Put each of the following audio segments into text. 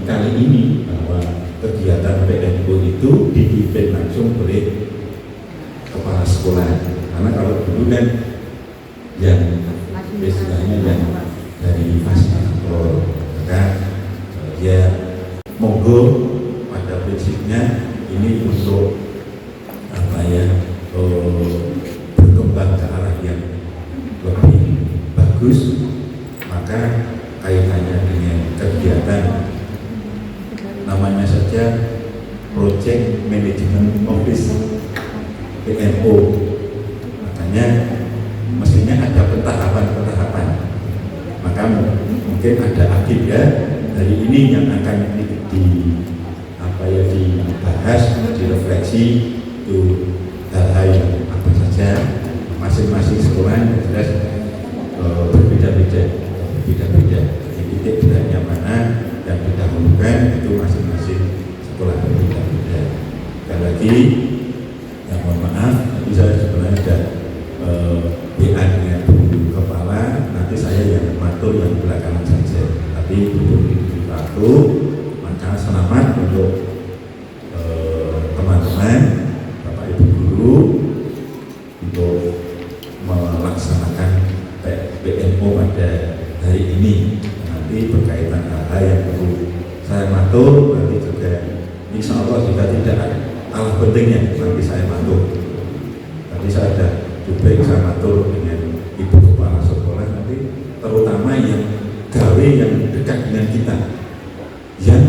kali ini bahwa kegiatan PNU itu dipimpin langsung oleh kepala sekolah. Karena kalau dulu kan yang istilahnya yang dari fasilitator, maka ya monggo pada prinsipnya ini untuk apa ya berkembang ke arah yang lebih bagus, maka kaitannya dengan kegiatan namanya saja Project Management Office PNO, makanya mestinya ada pentahapan-pentahapan. Maka mungkin ada agenda hari ini yang akan dibahas, direfleksi itu hal-hal yang apa saja masing-masing sekolah yang jelas berbeda-beda. Jadi titik beratnya mana yang didahulukan itu masing-masing sekolah berbeda-beda. Sekali lagi, yang mohon maaf, tapi saya sebenarnya ada WA dengan Bu Kepala, nanti saya yang matur yang belakangan saja. Tapi untuk di waktu, maka selamat untuk teman-teman, Bapak Ibu Guru untuk melaksanakan PNO pada hari ini. Nanti berkaitan hal-hal yang perlu saya matur, nanti juga insya Allah juga tidak kalah pentingnya nanti saya matur. Tadi saya ada juga saya matur dengan Ibu Kepala Sekolah, nanti terutama yang gawe yang dekat dengan kita, yang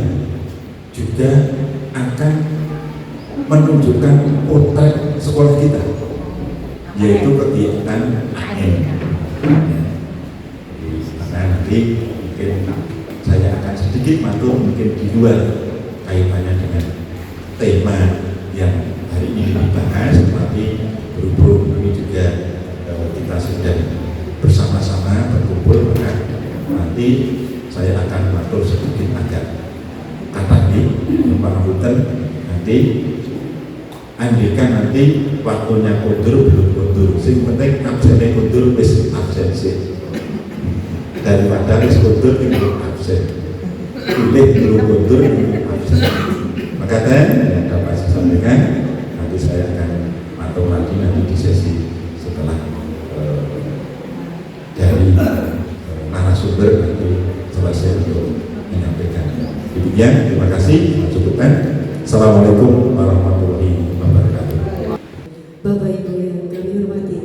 juga akan menunjukkan potret sekolah kita, yaitu kegiatan AN. Maka nanti mungkin saya akan sedikit matur mungkin di luar kaitannya dengan tema yang hari ini dibahas, tapi berhubung ini juga kita sedang bersama-sama berkumpul, maka nanti saya akan matur sedikit agak kata ini Pak Hutan, nanti andaikan nanti waktunya kundur belum kundur, sing penting absennya kundur wis absensi daripada wis kundur belum absen, pilih belum kundur belum absen. Maka yang dapat saya sampaikan, nanti saya akan matur lagi nanti di sesi setelah dari narasumber nanti selesai untuk menyampaikan. Demikian, terima kasih, cukupkan. Assalamualaikum warahmatullahi wabarakatuh. Bapak Ibu yang kami hormati,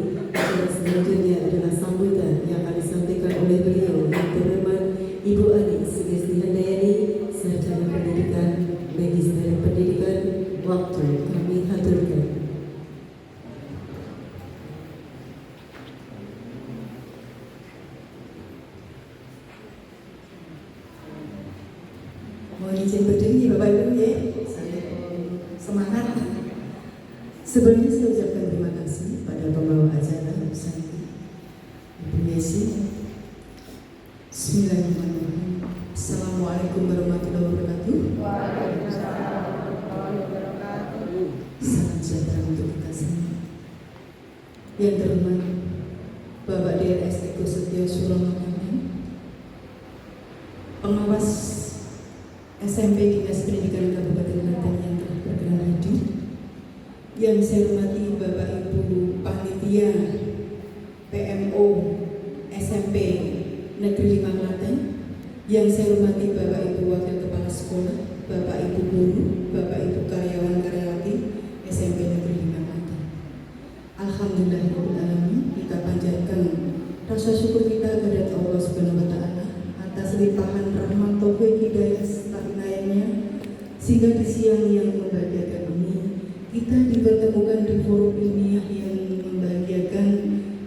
selanjutnya adalah sambutan yang akan disampaikan oleh beliau yang terhormat Ibu Ani Sugesti Handayani, Sarjana Pendidikan Medis dan Pendidikan. Waktu kami haturkan. Mohon izin berdiri Bapak Ibu ya, semangat. Sebelumnya saya ucapkan terima kasih pada pembawa acara Ibu Santi, Ibu Yesi. Bismillahirrahmanirrahim. Assalamualaikum warahmatullahi wabarakatuh. Waalaikumsalam warahmatullahi wabarakatuh. Salam sejahtera untuk kita semua. Yang terhormat Bapak DRS Eko Setio Surono, pengawas SMP Dinas Pendidikan Kabupaten Klaten yang telah berkenan hadir. Yang saya hormati Bapak Ibu Panitia PMO SMP Negeri 5 Klaten. Yang saya hormati Bapak Ibu Wakil Kepala Sekolah, Bapak Ibu Guru, Bapak Ibu Karyawan-Karyawati SMP Negeri 5 Klaten. Alhamdulillahirrahmanirrahim, kita panjatkan rasa syukur kita kepada Allah Subhanahu wa Ta'ala atas limpahan rahmat taufik hidayah serta inayahnya, sehingga di siang yang membahagiakan ini kita dipertemukan di forum ilmiah yang membahagiakan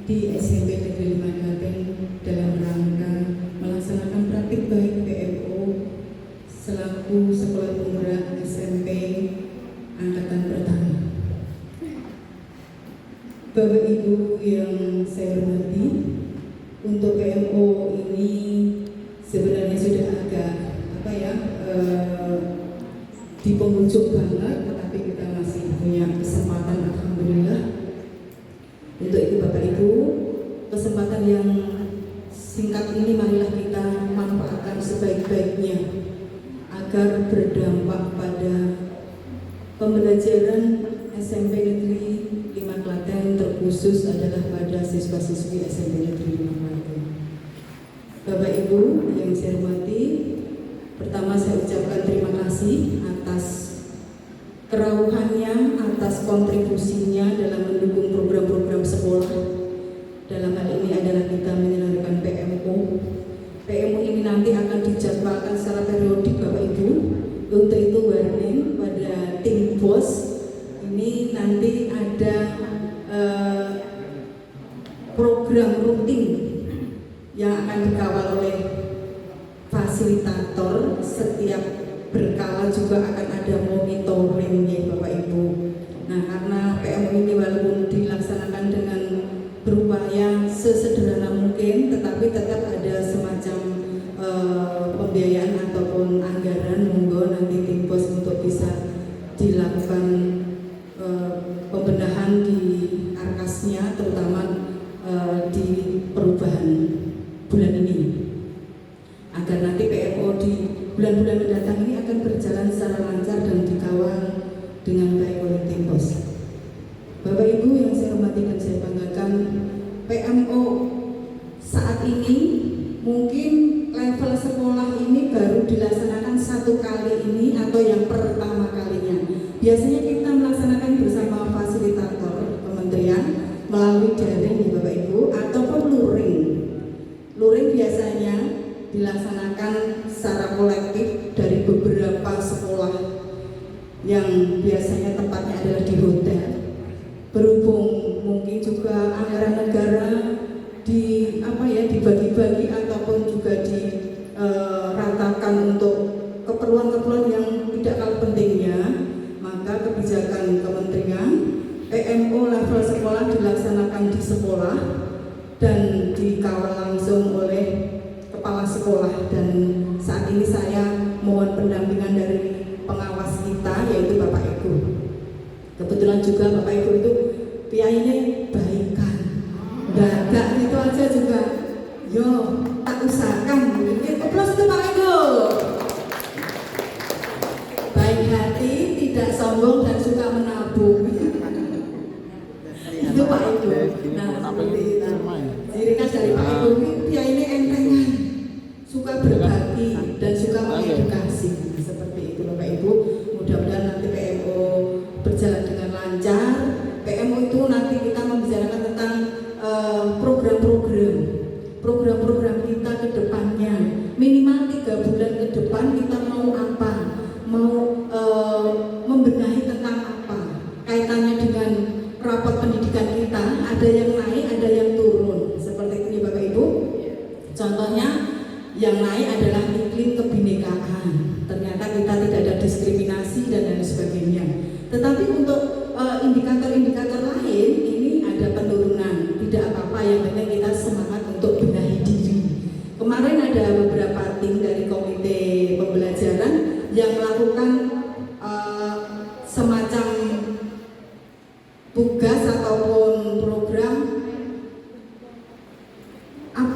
di SMP Negeri 5 Klaten dalam rangka melaksanakan praktik baik PMO selaku sekolah penggerak SMP angkatan pertama. Bapak Ibu yang saya hormati, untuk PMO ini sebenarnya sudah agak di penghujung banget, tetapi kita masih punya kesempatan, alhamdulillah. Untuk itu Bapak Ibu, kesempatan yang singkat ini marilah kita manfaatkan sebaik-baiknya agar berdampak pada pembelajaran SMP Negeri 5 Klaten, terkhusus adalah pada siswa-siswi SMP Negeri 5 Klaten. Bapak Ibu yang saya hormati, pertama saya ucapkan terima kasih atas kerauhannya, atas kontribusinya dalam mendukung program-program sekolah. Dalam hal ini adalah kita menyelenggarakan PMO. PMO ini nanti akan dijadwalkan secara periodik Bapak Ibu. Untuk itu warning pada tim BOS, ini nanti ada program rutin yang akan dikawal oleh fasilitator. Setiap berkala juga akan ada monitoringnya Bapak Ibu. Nah, karena PMO ini walaupun dilaksanakan dengan berupaya sesederhana mungkin, tetapi tetap ada semacam pembiayaan ataupun anggaran. Monggo nanti tim BOS untuk bisa dilakukan pembenahan di arkasnya, terutama di perubahan bulan ini, agar nanti PMO di bulan-bulan mendatang ini akan berjalan secara lancar dan dikawal dengan baik oleh tim BOS. Bapak Ibu yang saya hormati dan saya banggakan, PMO saat ini mungkin level sekolah ini baru dilaksanakan satu kali ini atau yang pertama kalinya. Biasanya kita melaksanakan bersama fasilitator kementerian melalui daring ya Bapak Ibu, ataupun luring. Luring biasanya dilaksanakan secara kolektif dari beberapa sekolah yang biasanya tempatnya adalah di hotel. Berhubung mungkin juga anggaran negara dibagi-bagi ataupun juga diratakan untuk keperluan-keperluan yang tidak kalah pentingnya, maka kebijakan kementerian PMO level sekolah dilaksanakan di sekolah dan dikawal langsung oleh kepala sekolah. Dan saat ini saya mohon pendampingan dari pengawas kita, yaitu Bapak Ibu. Kebetulan juga Bapak Ibu itu piainya baikan, gagak itu aja juga yo tak usahakan. Aplaus untuk Pak Ibu. Baik hati, tidak sombong dan suka menabung. Itu Pak Ibu. Nah, seperti itu. Ciri khas dari Pak Ibu piainya entengan, suka berbagi dan suka mengedukasi. Seperti itu Bapak Ibu. Mudah-mudahan nanti PMO berjalan dengan lancar. PMO itu nanti kita membicarakan tentang program-program kita ke depannya. Minimal 3 bulan ke depan kita mau apa, mau membenahi tentang apa, kaitannya dengan rapat pendidikan kita, ada yang naik, ada yang turun. Seperti ini Bapak Ibu. Contohnya yang naik adalah iklim kebinekaan. Ternyata kita tidak ada diskriminasi dan lain sebagainya. Tetapi untuk indikator-indikator lain ini ada penurunan. Tidak apa-apa, yang penting kita semangat untuk benahi diri. Kemarin ada beberapa tim dari komite pembelajaran yang melakukan semacam tugas ataupun program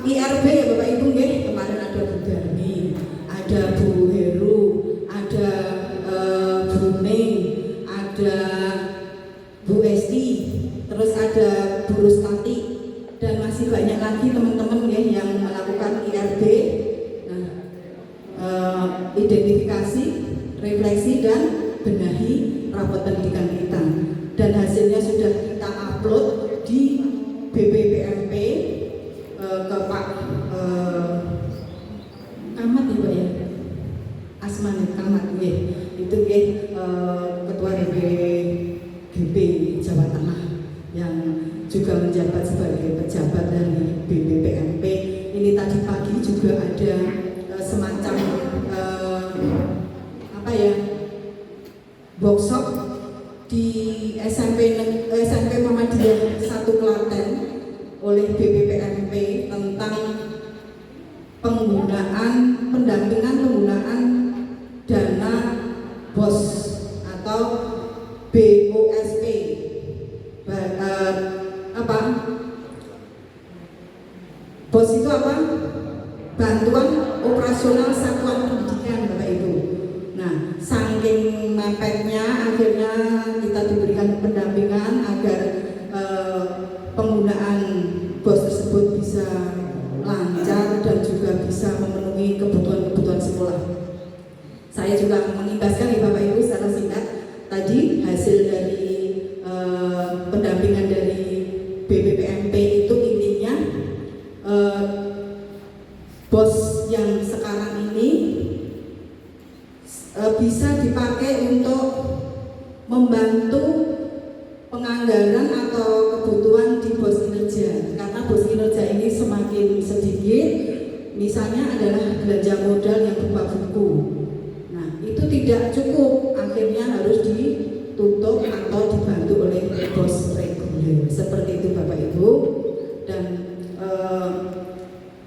IRB ya Bapak Ibu nggih. Kemarin ada Bu Darmi, ada Bu Heru, ada Bu Ning, ada Bu Esti, terus ada Bu Rustati, dan masih banyak lagi teman-teman ya yang melakukan IRB. Nah, identifikasi, refleksi dan benahi rapot pendidikan kita, dan hasilnya sudah kita upload di BPPMP ke Pak Kamat ya Pak ya, Asman Kamat ya, itu ya Ketua DPGB Jawa Tengah yang juga menjabat sebagai pejabat dari BPPMP. Ini tadi pagi juga ada semacam workshop di SMP Muhammadiyah 1 Klaten oleh BPPMP tentang pendampingan penggunaan dana BOS atau BOSP. BOS itu apa? Bantuan kita diberikan pendampingan agar penggunaan BOS tersebut bisa lancar dan juga bisa memenuhi kebutuhan sekolah. Saya juga mengimbaskan nih Bapak Ibu secara singkat tadi hasil dari pendampingan dari BPPMP itu intinya BOS yang sekarang ini bisa dipakai untuk membantu penganggaran atau kebutuhan di BOS kinerja, karena BOS kinerja ini semakin sedikit. Misalnya adalah belanja modal yang berupa buku. Nah, itu tidak cukup, akhirnya harus ditutup atau dibantu oleh BOS reguler. Seperti itu Bapak Ibu. Dan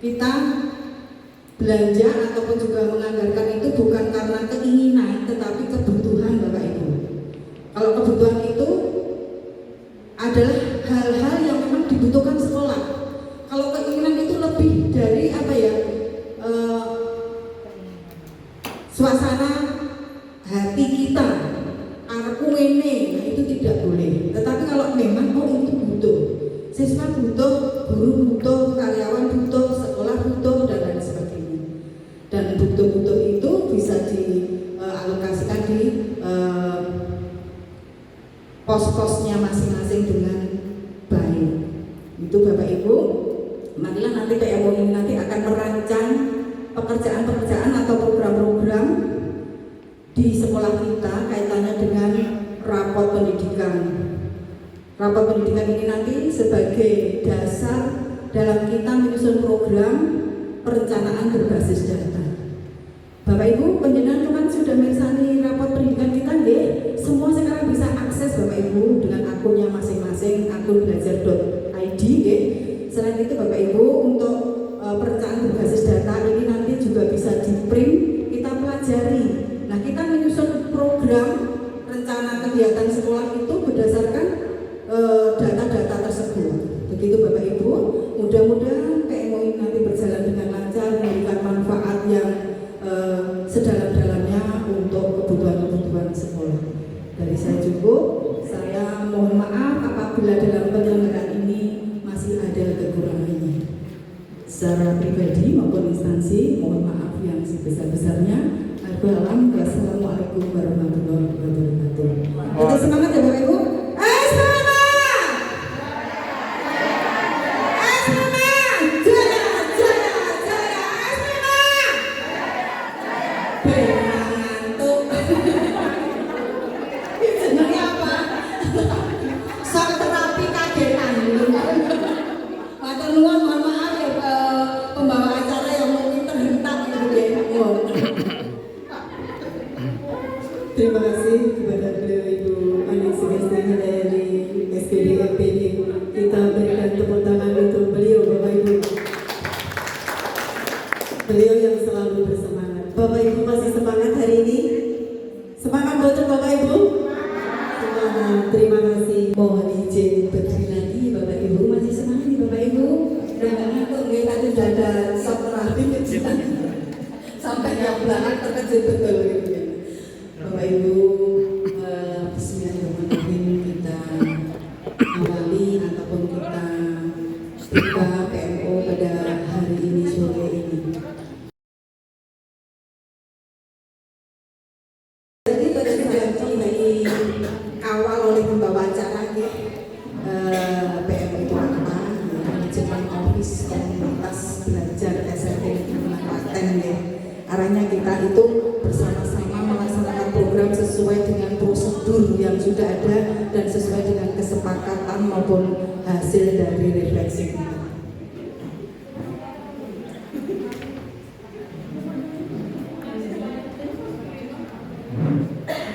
kita belanja ataupun juga menganggarkan itu bukan karena keinginan, tetapi kebutuhan Bapak Ibu. Kalau kebutuhan itu adalah hal-hal yang memang dibutuhkan sekolah. Kalau keinginan itu lebih dari suasana hati kita, aku ini, nah itu tidak boleh. Tetapi kalau memang itu butuh, siswa butuh, guru butuh, karyawan butuh, sekolah butuh, dan lain sebagainya. Dan butuh-butuh itu bisa dialokasikan di pos-posnya masing-masing dengan baik. Itu Bapak Ibu. Marilah nanti PMO ini nanti akan merancang pekerjaan-pekerjaan atau program-program di sekolah kita kaitannya dengan rapor pendidikan. Rapor pendidikan ini nanti sebagai dasar dalam kita menyusun program perencanaan berbasis data. Bapak Ibu, penjenengan kemarin sudah mirsani rapor pendidikan kita nggih? Semua sekarang bisa akses Bapak Ibu dengan akunnya masing-masing, akun belajar.id nggih. Selain itu Bapak Ibu, untuk perencanaan berbasis data ini nanti juga bisa di-print, kita pelajari. Nah, kita menyusun program rencana kegiatan sekolah itu berdasarkan data-data tersebut. Begitu Bapak Ibu, mudah-mudahan PMO ini nanti berjalan dengan lancar, memberikan manfaat yang sedalam-dalamnya untuk kebutuhan sekolah. Dari saya cukup, saya mohon maaf apabila dalam penyelenggaraan ini masih ada kekurangannya. Secara pribadi maupun instansi, mohon maaf yang sebesar-besarnya. Wassalamualaikum warahmatullahi wabarakatuh. Kita semangat ya Bapak Ibu. Terima kasih kepada beliau Ibu Ani Sugesti dari SPD MPD. Kita berikan tepuk tangan untuk beliau Bapak Ibu. Beliau yang selalu bersemangat. Bapak Ibu masih semangat hari ini? Semangat betul Bapak Ibu? Semangat. Terima kasih. Mohon izin berdiri lagi Bapak Ibu. Masih semangat nih Bapak Ibu? Jangan ngantuk nggih, tadi sudah ada sok terapi kecilan. Sampai yang belakang terkejut betul gitu. Bapak Ibu, bismillahirrahmanirrahim, kita awali ataupun kita buka PMO pada hari ini, sore ini. Jadi pada saat ini awal oleh pembawa acara PMO itu apa? Manajemen Office Komunitas Belajar SMP Klaten ya. Arahnya kita itu bersama-sama melaksanakan program sesuai dengan prosedur yang sudah ada dan sesuai dengan kesepakatan maupun hasil dari refleksi kita.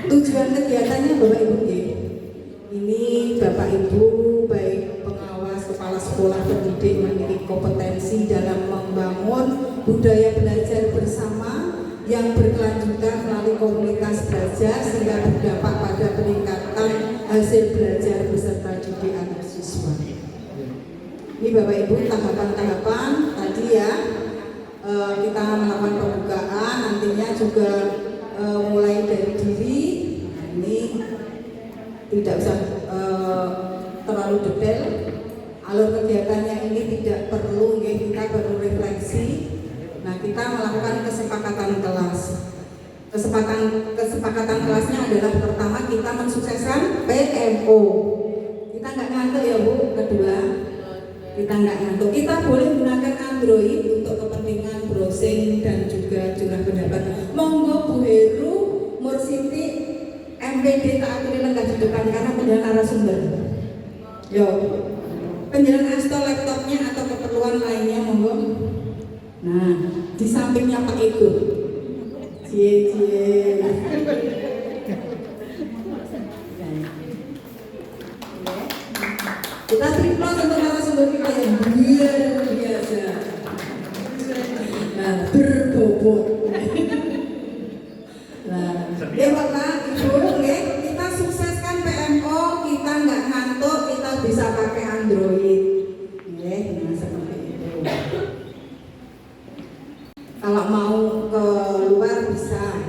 Tujuan kegiatannya Bapak Ibu ini Bapak Ibu baik pengawas kepala sekolah pendidik memiliki kompetensi dalam membangun budaya belajar bersama yang berkelanjutan melalui komunitas belajar sehingga berdampak pada peningkatan hasil belajar beserta didik anak siswa. Ini Bapak Ibu tahapan-tahapan tadi ya, kita melakukan pembukaan, nantinya juga mulai dari diri. Nah, ini tidak usah terlalu detail. Alur kegiatannya ini tidak perlu, kita perlu refleksi. Nah, kita melakukan kesepakatan kelas. Kesepakatan kelasnya adalah pertama kita mensukseskan PMO. Kita nggak ngantuk ya Bu. Kedua, kita nggak ngantuk. Kita boleh menggunakan Android untuk kepentingan browsing dan juga curah pendapat. Monggo Bu Heru, Mursiti, MPD tak akan lengkap di depan karena penjelasan narasumber. Yo, penjelasan install laptopnya atau keperluan lainnya monggo. Nah, di sampingnya Pak Ego. Cie. Kita triple untuk narasumber kita yang luar biasa. Nah, berbobot. Nah, ya Bapak Ibu, kita sukseskan PMO, kita nggak ngantuk, kita bisa pakai Android. Nah, seperti itu. Kalau mau ke luar bisa.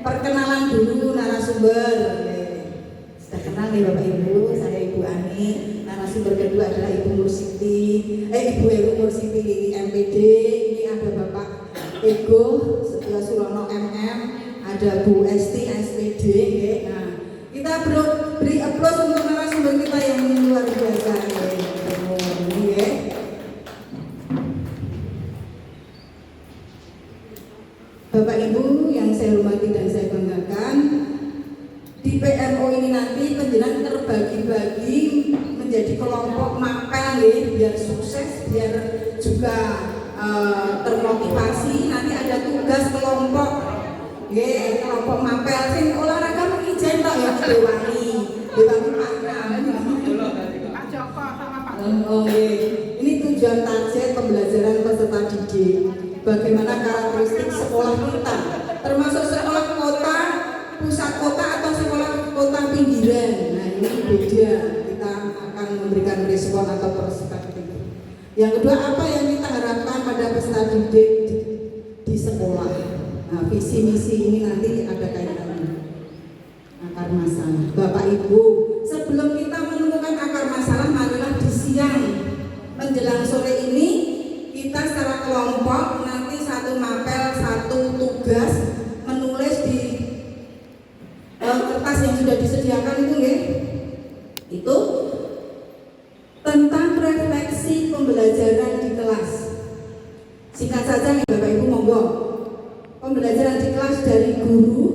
Perkenalan dulu narasumber. Sudah kenal nih Bapak Ibu, saya Ibu Ani. Narasumber kedua adalah Ibu Mursiti, Ibu Heru Mursiti MPD. Ini ada Bapak Ego Surono MM, ada Bu Esti SPD. Nah, kita beri aplaus untuk narasumber kita yang luar biasa. Bapak Ibu yang saya hormati dan saya banggakan, di PMO ini nanti penjelasan terbagi-bagi menjadi kelompok mapel biar sukses, biar juga termotivasi. Nanti ada tugas kelompok, kelompok mapel. Sing olahraga mengijen tok ya Dewangi Pak Joko sama Pak. Ini tujuan target pembelajaran peserta didik. Bagaimana karakteristik sekolah kita, termasuk sekolah kota, pusat kota atau sekolah kota pinggiran. Nah, ini beda. Kita akan memberikan respon atau perspektif. Yang kedua, apa yang kita harapkan pada peserta didik di sekolah. Nah, visi misi ini nanti ada kaitannya. Akar masalah. Bapak Ibu, sebelum kita menemukan akar masalah, marilah di siang menjelang sore ini kita secara kelompok nanti satu mapel, satu tugas menulis di kertas yang sudah disediakan itu tentang refleksi pembelajaran di kelas. Singkat saja nih Bapak Ibu, monggo. Pembelajaran di kelas dari guru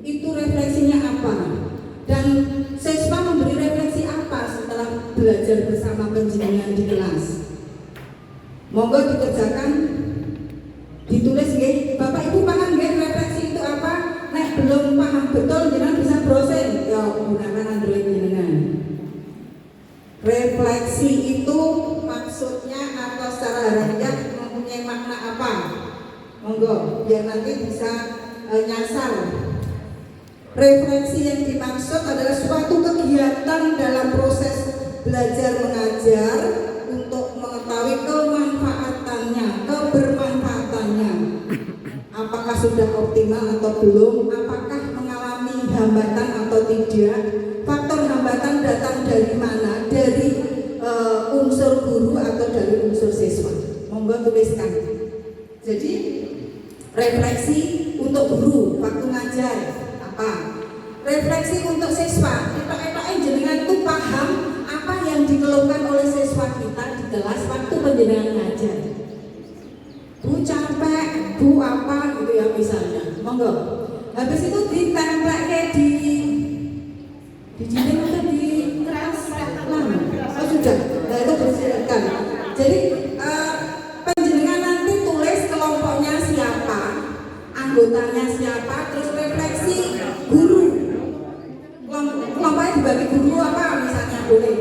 itu refleksinya apa? Dan siswa memberi refleksi apa setelah belajar bersama penjenengan di kelas? Monggo dikerjakan, ditulis Bapak Ibu paham refleksi itu apa? Nek belum paham betul jenengan bisa browsing ya gunakan Android jenengan. Refleksi itu maksudnya atau secara harfiah mempunyai makna apa? Monggo biar nanti bisa nyasar. Refleksi yang dimaksud adalah suatu kegiatan dalam proses belajar mengajar untuk mengetahui kebermanfaatannya. Apakah sudah optimal atau belum? Apakah mengalami hambatan atau tidak? Faktor hambatan datang dari mana? Dari unsur guru atau dari unsur siswa? Monggo tuliskan. Jadi refleksi untuk guru waktu ngajar apa? Refleksi untuk siswa. Kita jenengan itu paham apa yang dikeluhkan oleh siswa kita di kelas waktu penjenengan ngajar. Bu capek, bu apa gitu ya misalnya. Monggo. Habis itu ditempelke di dinding atau di keras lama. Oh sudah. Nah itu bersihkan. Jadi penjenengan nanti tulis kelompoknya siapa, anggotanya siapa, terus refleksi guru. Kelompoknya dibagi guru apa misalnya boleh.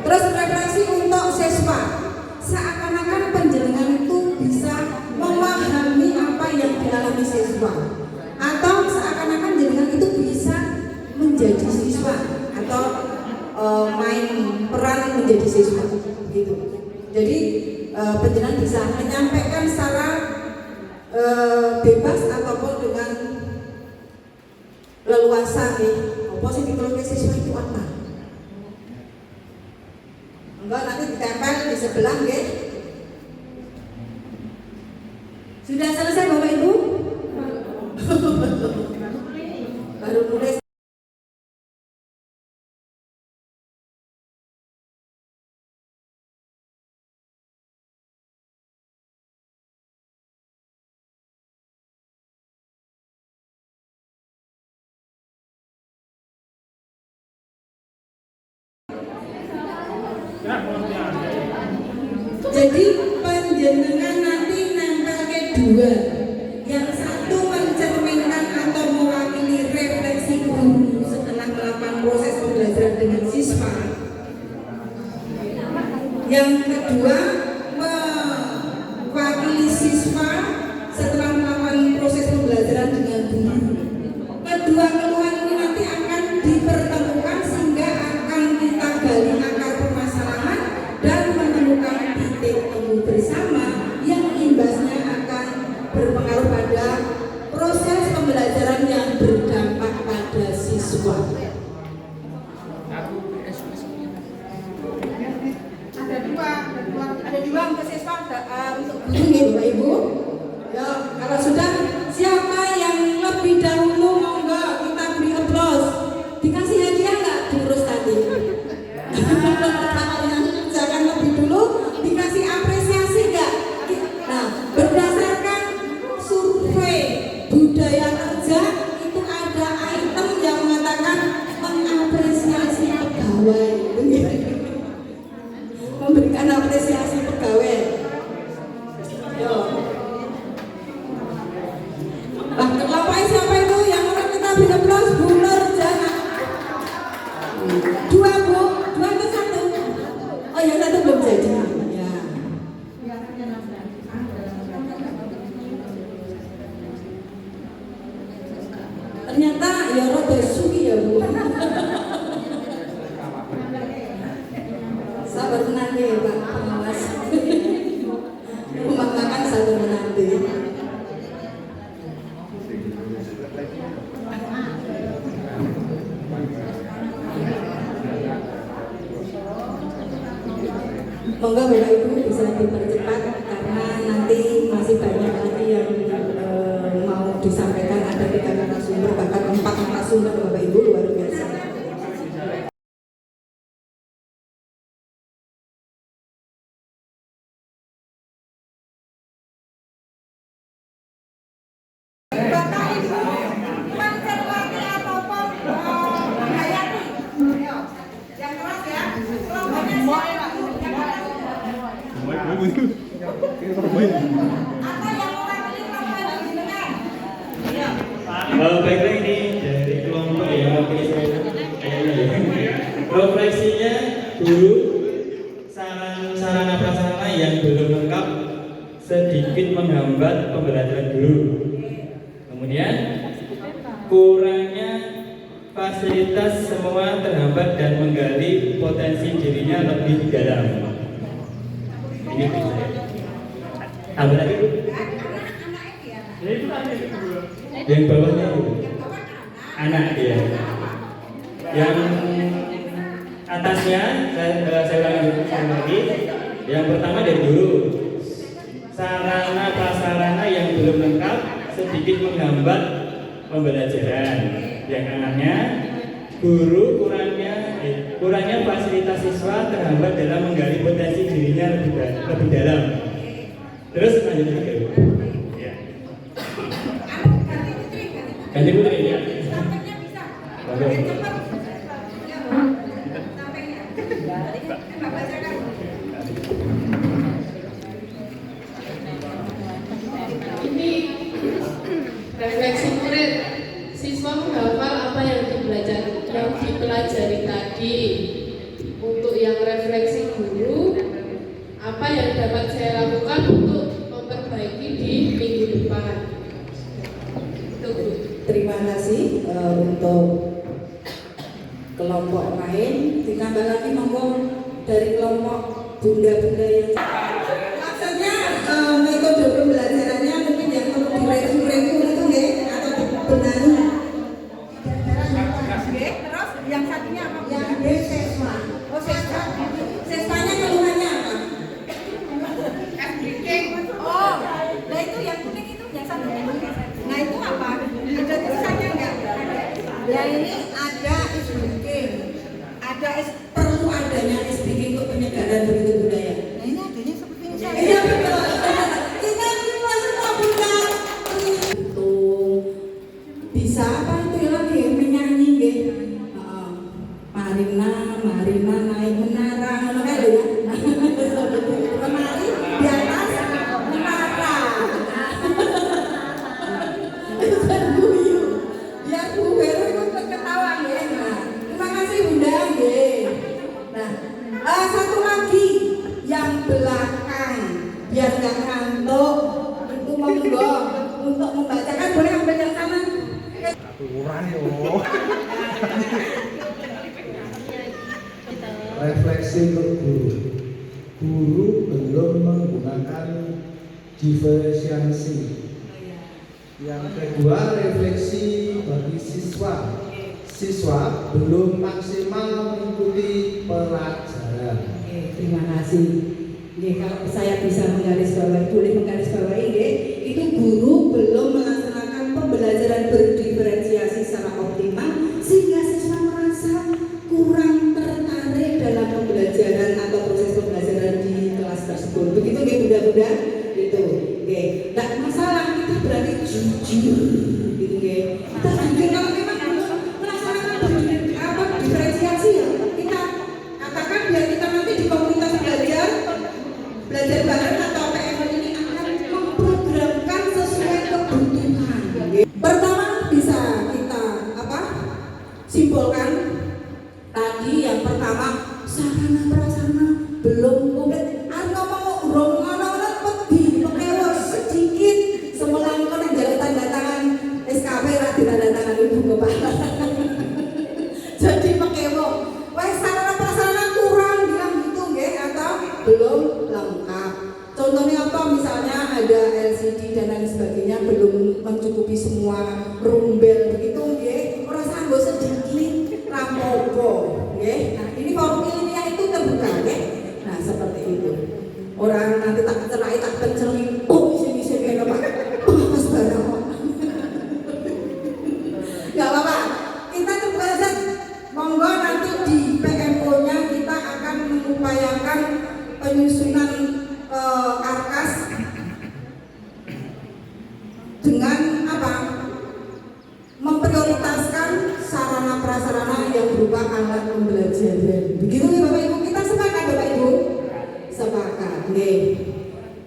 Terus refleksi untuk siswa. Seakan-akan penjenengan itu bisa memahami apa yang dialami siswa, atau seakan-akan jenengan itu bisa menjadi siswa atau main peran menjadi siswa gitu. Jadi penjenengan bisa menyampaikan secara bebas ataupun dengan kadaluwarsa nih. Apa sih dikeluhke siswa itu apa? Enggak, nanti ditempel di sebelah nggih. Sudah selesai Bapak Ibu? Baru mulai. Jadi panjenengan nanti nempel ke dua. Yang satu mencerminkan atau mewakili refleksi guru setelah melakukan proses pembelajaran dengan siswa. Yang kedua mewakili siswa setelah melakukan proses pembelajaran dengan guru. Kedua keluhan ini nanti akan dipertemukan sehingga akan kita gali akar permasalahan dan menemukan titik temu bersama yang imbasnya akan berpengaruh pada proses pembelajaran yang berdampak pada siswa. Ada dua untuk siswa, untuk guru ya Bapak Ibu. Ya, kalau sudah, siapa yang lebih dahulu monggo kita beri aplaus. Dikasih hadiah nggak diurus tadi? Kalau yang jangan lebih dulu dikasih apresiasi nggak? Nah, berdasarkan survei budaya kerja itu ada item yang mengatakan mengapresiasi pegawai, memberikan apresiasi pegawai. Yo. Nah, kelompoknya siapa itu yang akan kita beri aplaus? Bu Nurjana. Dua Bu, dua atau satu? Oh yang satu belum jadi. Ya. Ternyata ya rada suwi ya Bu. Sabar tenang ya Pak Pengawas. Memaksakan sabar menanti. Monggo Bapak Ibu bisa dipercepat karena nanti masih banyak lagi yang mau disampaikan. Ada 3 narasumber, bahkan 4 narasumber Bapak Ibu, luar biasa. Bapak Ibu mencermati ataupun menghayati, yang keras ya, kelompoknya siapa? Atau yang mewakili kelompok jenengan? Baiklah, ini dari kelompok ya, mewakili saya. Refleksinya dulu sarana prasarana yang belum lengkap sedikit menghambat pembelajaran guru. Kemudian kurangnya fasilitas semua terhambat dan menggali potensi dirinya lebih dalam. Ini saya. Tambah lagi Bu. Yang bawahnya Bu. Anak dia. Yang atasnya saya ulangi lagi. Yang pertama dari guru. Sarana prasarana yang belum lengkap sedikit menghambat pembelajaran. Yang anaknya guru kurangnya fasilitas siswa terhambat dalam menggali potensi dirinya lebih dalam. Terus lanjut lagi. Ya. Ganti putri ya. Ini refleksi murid. Siswa menghafal apa yang dipelajari tadi. Untuk yang refleksi guru, apa yang dapat saya lakukan untuk memperbaiki di minggu depan. Terima kasih untuk kelompok lain. Ditambah lagi monggo dari kelompok bunda-bunda yang maksudnya metode pembelajarannya mungkin yang perlu direview itu nggih atau dibenahi. Nah itu apa? Ada tulisannya enggak? Ya ini ada SBK, ada perlu adanya SBK untuk penyegaran berita budaya. Nah ini adanya seperti ini. Iya betul. Kita semua punya itu bisa apa itu ya lagi menyanyi gitu. Marina naik menara, mana ya? Kemari di atas menara. Itu kan guyu. Biar Bu Heru ikut ketawa ya. Nah, terima kasih Bunda ya. Nah, satu lagi yang belakang biar nggak ngantuk itu monggo untuk membacakan boleh ambil yang sana. Kurang yo. Refleksi untuk guru. Guru belum menggunakan diferensiasi. Yang kedua, refleksi bagi siswa. Siswa belum maksimal mengikuti pelajaran. Oke, terima kasih. Kalau saya bisa menggarisbawahi, boleh menggarisbawahi, itu guru belum melaksanakan pembelajaran berdiferensiasi secara optimal sehingga siswa merasa kurang tertarik dalam pembelajaran atau proses pembelajaran di kelas tersebut. Begitu nggih Bunda-bunda? Gitu. Nggih. Enggak masalah, kita berarti jujur gitu nggih. Kita jujur kalau memang belum melaksanakan diferensiasi ya. Kita katakan biar kita nanti di komunitas belajar bareng atau PML ini akan memprogramkan sesuai kebutuhan. Pertama bisa kita simpulkan tadi yang pertama sarana prasarana belum komplit. Anu mau rombongan pedih pekewos sedikit semelang kono njaluk tanda tangan SKP ra ditanda tangan Ibu Kepala. Jadi pekewo. Wes sarana prasarana kurang bilang gitu nggih atau belum lengkap. Contohnya apa? Misalnya ada LCD dan lain sebagainya belum mencukupi semua rumbel begitu nggih. Ora sanggo sedikit rapopo nggih. Nah, ini forum ilmiah itu terbuka nggih. Nah, seperti itu. Orang nanti tak cerai tak penceling. Oh, bisa kene Pak. Pas barang. Enggak apa-apa. Kita terbuka saja. Monggo nanti di PMO-nya kita akan mengupayakan penyusunan karkas dengan apa? Memprioritaskan sarana prasarana yang berupa alat pembelajaran. Begitu nih Bapak Ibu, kita sepakat Bapak Ibu? Sepakat, nggih.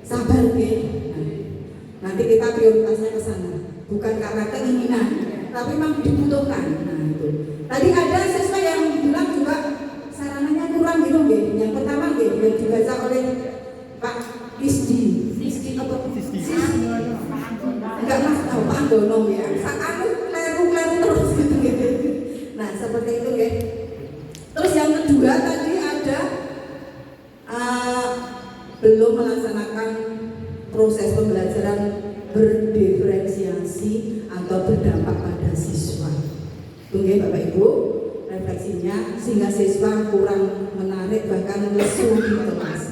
Sabar nggih. Nanti kita prioritasnya ke sana. Bukan karena keinginan, tapi memang dibutuhkan. Nah, itu. Tadi ada siswa yang bilang juga sarananya kurang gitu nggih. Yang pertama nggih yang dibaca oleh Pak Isdi apa? Enggak Mas, Pak Anggono ya. Anu kleru terus gitu. Nah, seperti itu nggih. Terus yang kedua tadi ada belum melaksanakan proses pembelajaran berdiferensiasi atau berdampak pada siswa. Tunggu Bapak Ibu, refleksinya sehingga siswa kurang menarik bahkan lesu di kelas.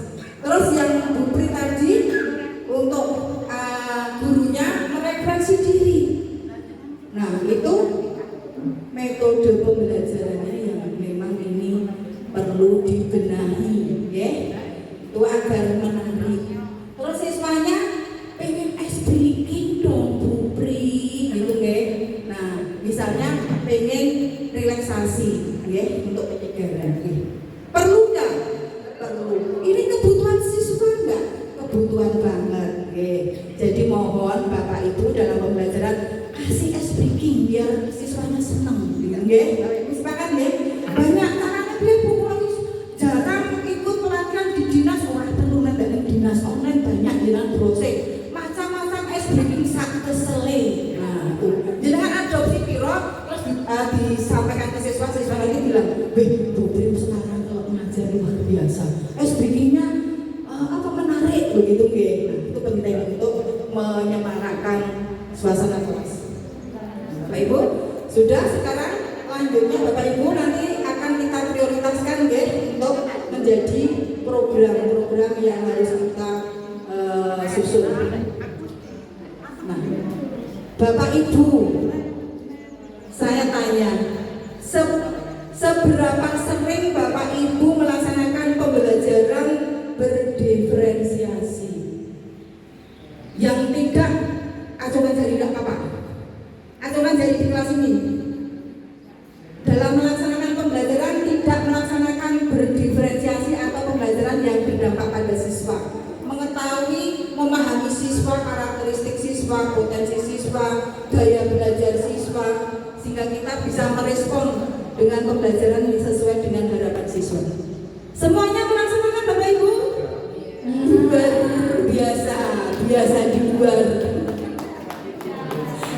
Terus yang Bu Pri tadi untuk gurunya merefleksi diri. Nah itu metode pembelajarannya yang memang ini perlu dibenahi, ya, itu agar menarik. Terus siswanya pengen breaking dong Bu Pri, gitu ya. Nah misalnya pengen relaksasi, ya, untuk penyegaran. Perlu nggak? Perlu. Ini kebutuhan siswa nggak? Kebutuhan banget. Ya. Jadi mohon Bapak Ibu dalam pembelajaran kasih breaking biar siswanya senang, gitu ya. Sepakat ya. Banyak caranya dia pokoknya jarang ikut pelatihan di dinas, orang perlu nanti dinas online banyak dengan browsing macam-macam breaking sak kesele. Nah, tuh. Jangan adopsi piro terus disampaikan ke siswa lagi bilang, "Weh, Bu Pri sekarang kalau mengajar luar biasa. Breakingnya apa menarik begitu nggih." Nah, itu penting untuk menyemarakkan suasana kelas. Bapak Ibu, sudah sekarang lanjutnya Bapak Ibu nanti akan kita prioritaskan nggih untuk menjadi program-program yang harus kita susun. Nah, Bapak Ibu, saya tanya, seberapa sering Bapak Ibu melaksanakan pembelajaran berdiferensiasi? Yang tidak, acungan jari tidak apa-apa. Acungan jari di kelas ini. Dalam melaksanakan pembelajaran tidak melaksanakan berdiferensiasi atau pembelajaran yang berdampak pada siswa. Mengetahui, memahami siswa, karakteristik siswa, potensi siswa, gaya belajar siswa, sehingga kita bisa merespon dengan pembelajaran yang sesuai dengan harapan siswa. Semuanya melaksanakan Bapak Ibu? Luar biasa, biasa di luar.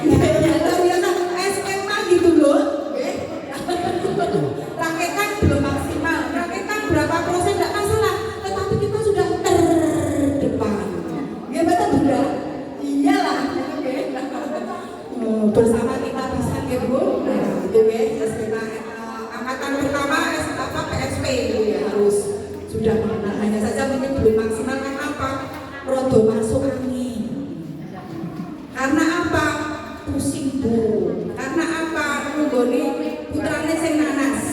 Biasa SMA gitu loh. Raketan belum maksimal, raketan berapa persen tidak masalah, tetapi kita sudah terdepan. Ya betul Bunda? Iyalah. Bersama kita bisa ya Bu. Nah, itu ya SMA angkatan pertama PSP itu ya harus sudah mengenal. Hanya saja mungkin belum maksimal karena apa? Rodo masuk angin. Karena apa? Pusing Bu. Karena apa? Nunggone putrane sing nanas.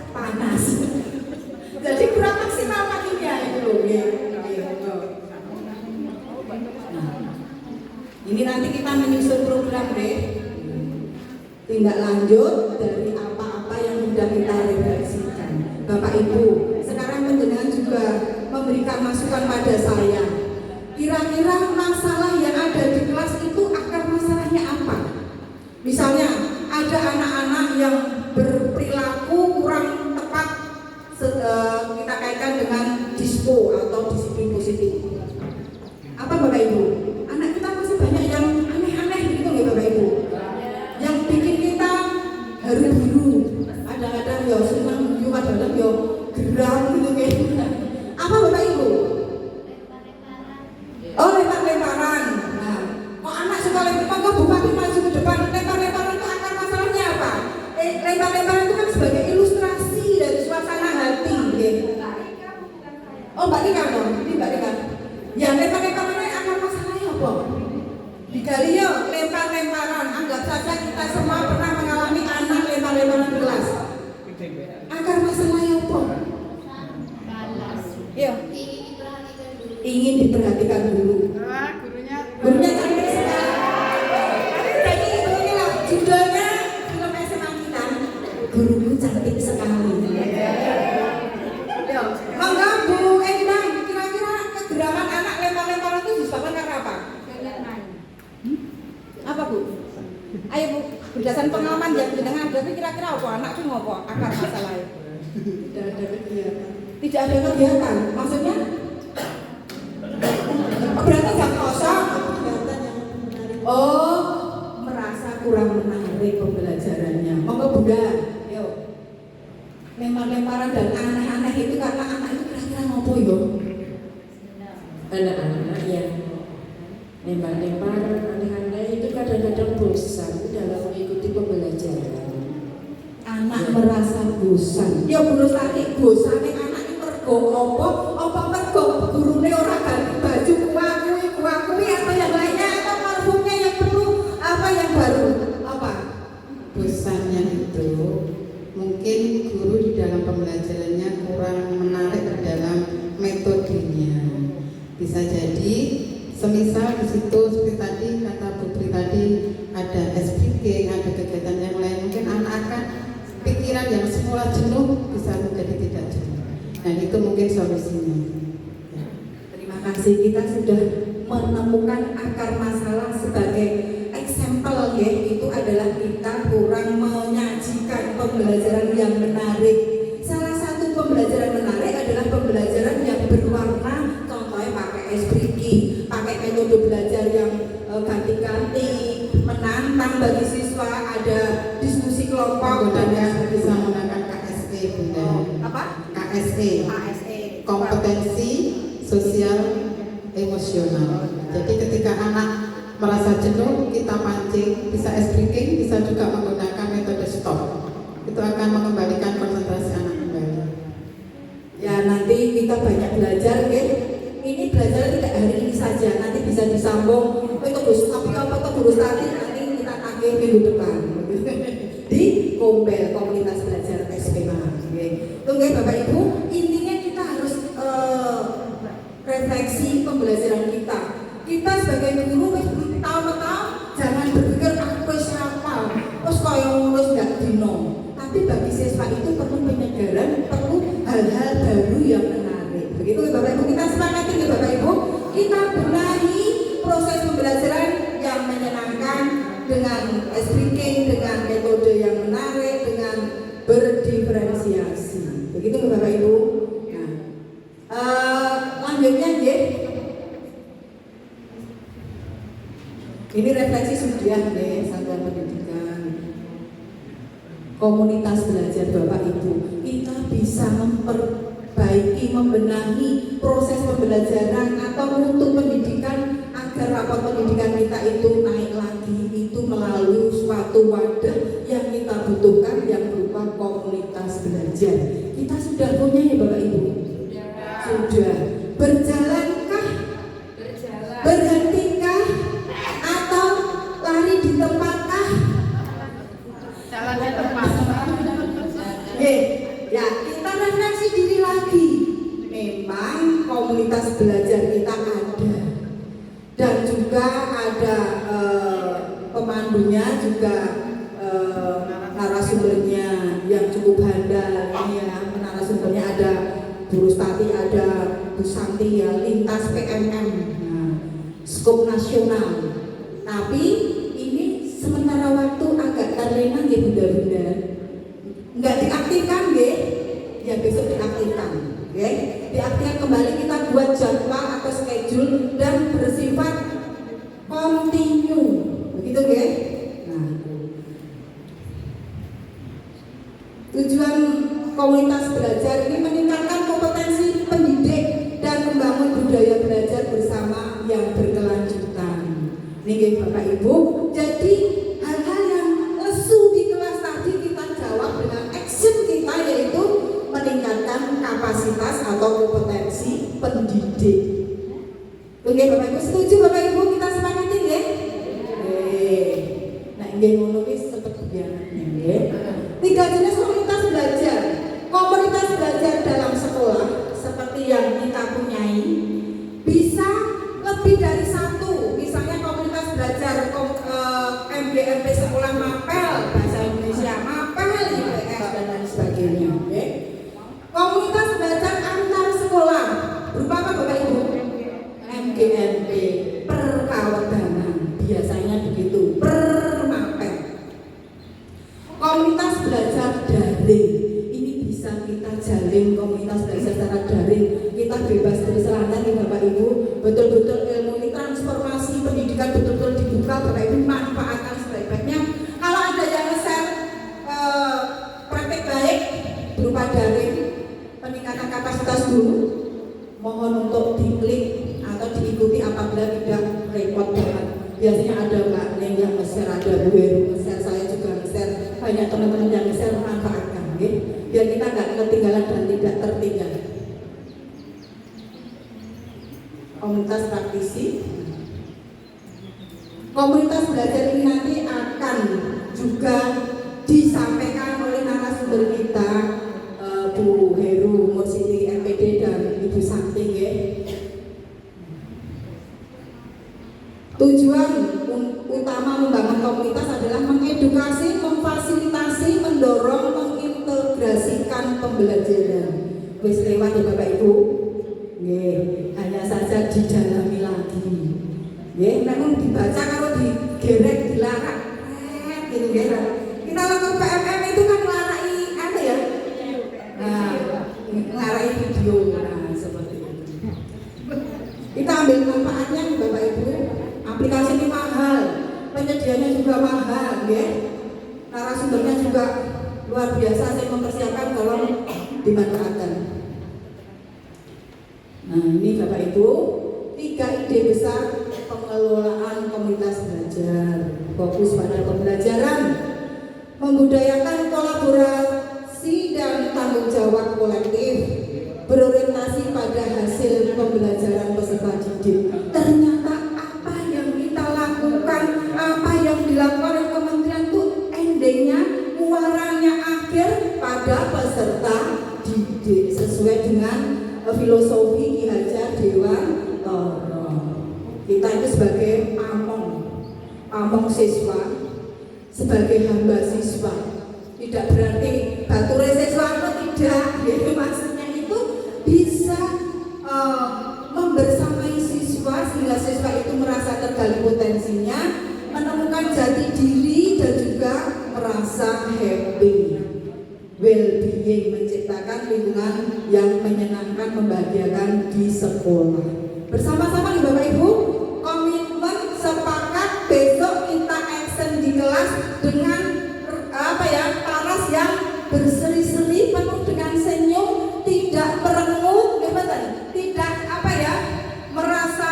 Panas. Jadi kurang maksimal paginya itu loh. Ini nanti kita menyusun program deh. Tindak lanjut dari apa-apa yang sudah kita refleksikan. Bapak Ibu, sekarang penjenengan juga memberikan masukan pada saya. Kira-kira masalah yang ada di kelas itu akar masalahnya apa? Misalnya ada anak-anak yang berperilaku kurang tepat, kita kaitkan dengan dispo atau disiplin positif. Apa Bapak Ibu? Anak kita masih banyak yang aneh-aneh gitu nggak Bapak Ibu? Yang bikin kita haru biru. Kadang-kadang ya senang, kadang-kadang ya geram gitu kayak. Apa Bapak Ibu? Oh lempar-lemparan. Nah, kok anak suka lempar? Kok bupati maju ke depan? Lempar-lemparan itu akar masalahnya apa? Lempar-lemparan itu kan sebagai ilustrasi dari suasana hati. Oh Mbak Tika dong, ini Mbak Tika. Ya lempar-lemparan akar masalahnya apa? Digali yuk, lempar-lemparan. Anggap saja kita semua pernah mengalami anak lempar-lemparan di kelas. Akar masalahnya apa? Yuk. Ingin diperhatikan dulu. Gurunya cantik sekali. Jadi itu lah judulnya film SMA kita. Guruku cantik sekali. Mangga Bu Endang, kira-kira kegeraman anak lempar-lemparan itu disebabkan karena apa? Apa Bu? Ayo Bu, berdasarkan pengalaman yang jenengan ada, kira-kira apa anak itu ngopo akar masalahnya? Tidak ada kegiatan. Tidak ada kegiatan, maksudnya? Berarti jam kosong. Oh, merasa kurang menarik pembelajarannya. Monggo Bunda, yuk. Lempar-lemparan dan aneh-aneh itu karena anak itu kira-kira ngopo yo? Anak-anak yang lempar-lempar aneh-aneh itu kadang-kadang bosan dalam mengikuti pembelajaran. Anak merasa bosan. Ya bosan bosan anak itu mergo apa mergo gurune ora ganti baju kuwi atau yang lainnya atau parfumnya yang perlu apa yang baru apa? Bosannya itu mungkin guru di dalam pembelajarannya kurang menarik ke dalam metodenya. Bisa jadi semisal di situ seperti tadi kata Putri tadi ada speaking, ada kegiatan yang lain, mungkin anak akan pikiran yang semula jenuh bisa menjadi tidak jenuh. Dan itu mungkin solusinya. Terima kasih, kita sudah menemukan akar masalah sebagai example ya, itu adalah kita kurang menyajikan pembelajaran yang menarik. Salah satu pembelajaran menarik adalah pembelajaran yang berwarna, contohnya pakai SPG, pakai metode belajar yang ganti-ganti, menantang bagi siswa, ada diskusi kelompok dan Bisa menggunakan KSE Bunda. apa? KSE, kompetensi sosial emosional. Jadi ketika anak merasa jenuh, kita pancing, bisa speaking, bisa juga menggunakan metode stop. Itu akan mengembalikan konsentrasi anak kembali. Ya nanti kita banyak belajar ya. Ini belajar tidak hari ini saja, nanti bisa disambung. Itu Gus, tapi apa tuh Gus tadi nanti minggu depan di Kombel Komunitas Belajar SPA. Oke, Bapak Ibu, intinya kita harus refleksi pembelajaran kita. Kita sebagai guru tahu-tahu jangan berpikir aku siapa, terus kaya ngurus nggak dino. Tapi bagi siswa itu perlu penyegaran, perlu hal-hal baru yang menarik. Begitu Bapak Ibu, kita sepakati Bapak Ibu, kita benahi proses pembelajaran yang menyenangkan dengan speaking, dengan metode yang menarik, dengan berdiferensiasi. Begitu Bapak Ibu. Nah, lanjutnya ya. Ini refleksi sudah deh satuan pendidikan. Komunitas belajar Bapak Ibu, kita bisa memperbaiki, membenahi proses pembelajaran atau mutu pendidikan agar rapot pendidikan kita itu naik lagi, itu melalui suatu wadah yang kita butuhkan yang berupa komunitas belajar. Kita sudah punya ya Bapak Ibu? Sudah. Berjalankah? Berjalan. Berhentikah? Atau lari di tempatkah? Jalan di tempat. Ya, kita refleksi diri lagi. Memang komunitas belajar kita ada, dan juga ada pemandunya, juga narasumbernya yang cukup handal. Ini ya, narasumbernya ada Bu Rustati, ada Bu Santi ya, lintas PMM, skop nasional. Tapi ini sementara waktu agak terlena ya bunda-bunda, nggak diaktifkan ya besok diaktifkan, diaktifkan kembali. Kita buat jadwal atau schedule dan bersifat continue, begitu Nah, tujuan komunitas belajar ini meningkatkan kompetensi pendidik dan membangun budaya belajar bersama yang berkelanjutan. Nih Bapak Ibu, jadi hal-hal yang lesu di kelas tadi kita jawab dengan action kita, yaitu meningkatkan kapasitas atau kompetensi pendidik. Oke Bapak Ibu, setuju Bapak Ibu, kita sepakati ya? Nah ini ngono wis tetep bianatnya ya. 3 jenis komunitas belajar. Komunitas belajar dalam sekolah seperti yang kita punyai bisa lebih dari satu. Misalnya komunitas belajar MBMP sekolah mapel, bahasa Indonesia mapel, IPS dan lain sebagainya. Komunitas belajar antar sekolah berupa apa Bapak Ibu? MGMP perkawedanan, biasanya begitu, per mapel. Komunitas belajar daring, ini bisa kita jalin komunitas belajar secara daring. Kita bebas berselancar nih Bapak Ibu, betul-betul ilmu ini transformasi pendidikan betul-betul dibuka. Bapak Ibu manfaatkan sebaik-baiknya. Kalau ada yang nge-share praktek baik berupa daring, peningkatan kapasitas guru, mohon untuk diklik atau diikuti apabila tidak repot banget. Biasanya ada Mbak Neng yang nge-share, ada Bu Heru nge-share, saya juga nge-share, banyak teman-teman yang nge-share, manfaatkan biar kita nggak ketinggalan dan tidak tertinggal. Komunitas praktisi, komunitas belajar ini nanti akan juga disampaikan oleh narasumber kita, Bu Heru Mursiti MPD dan Ibu Santi ya. Tujuan utama membangun komunitas adalah mengedukasi, memfasilitasi, mendorong, mengintegrasikan pembelajaran. Wis lewat ya Bapak Ibu. Hanya saja didalami lagi. Namun dibaca kalau digerek, dilarang, gitu ya. Kita lakukan PMM itu kan ngelarai apa ya? Nah, ngelarai video, nah seperti itu. Kita ambil manfaatnya Bapak Ibu. Aplikasi ini mahal, penyediaannya juga mahal, ya. Narasumbernya juga luar biasa. Saya mempersiapkan, tolong dimanfaatkan. Nah ini Bapak Ibu, 3 ide besar pengelolaan komunitas belajar. Fokus pada pembelajaran, membudayakan kolaborasi dan tanggung jawab kolektif, berorientasi pada hasil pembelajaran peserta didik. Ternyata apa yang kita lakukan, apa yang dilakukan oleh filosofi Ki Hajar Dewantara. Kita itu sebagai pamong siswa, sebagai hamba siswa. Tidak berarti bature siswa itu tidak, jadi maksudnya itu bisa membersamai siswa sehingga siswa itu merasa tergali potensinya, menemukan jati diri dan juga merasa happy, well-being, menciptakan lingkungan yang menyenangkan, membahagiakan di sekolah. Bersama-sama nih Bapak Ibu, komitmen sepakat besok kita action di kelas dengan paras yang berseri-seri, penuh dengan senyum, tidak merengut, tidak merasa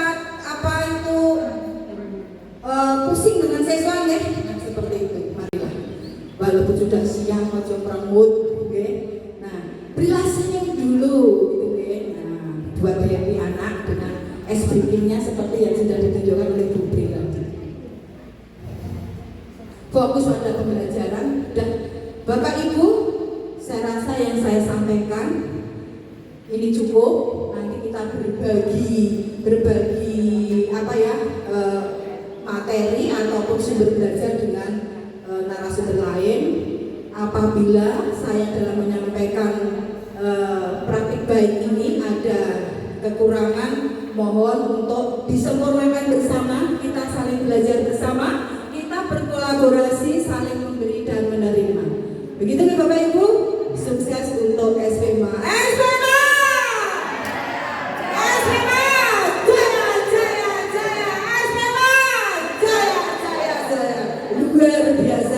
pusing dengan siswanya. Nah, seperti itu. Marilah, walaupun sudah siang macam merengut, nah berilah senyum dulu, nah buat happy anak dengan SBK-nya seperti yang sudah ditunjukkan oleh Bu Pri tadi. Fokus pada pembelajaran. Dan Bapak Ibu, saya rasa yang saya sampaikan ini cukup. Nanti kita berbagi materi ataupun sumber belajar dengan narasumber lain. Apabila saya dalam menyampaikan praktik baik ini ada kekurangan, mohon untuk disempurnakan bersama. Kita saling belajar bersama, kita berkolaborasi, saling memberi dan menerima. Begitu nih Bapak Ibu, sukses untuk SPMA. SPMA! SPMA! Jaya, jaya, jaya! SPMA! Jaya, jaya, jaya! Luar biasa.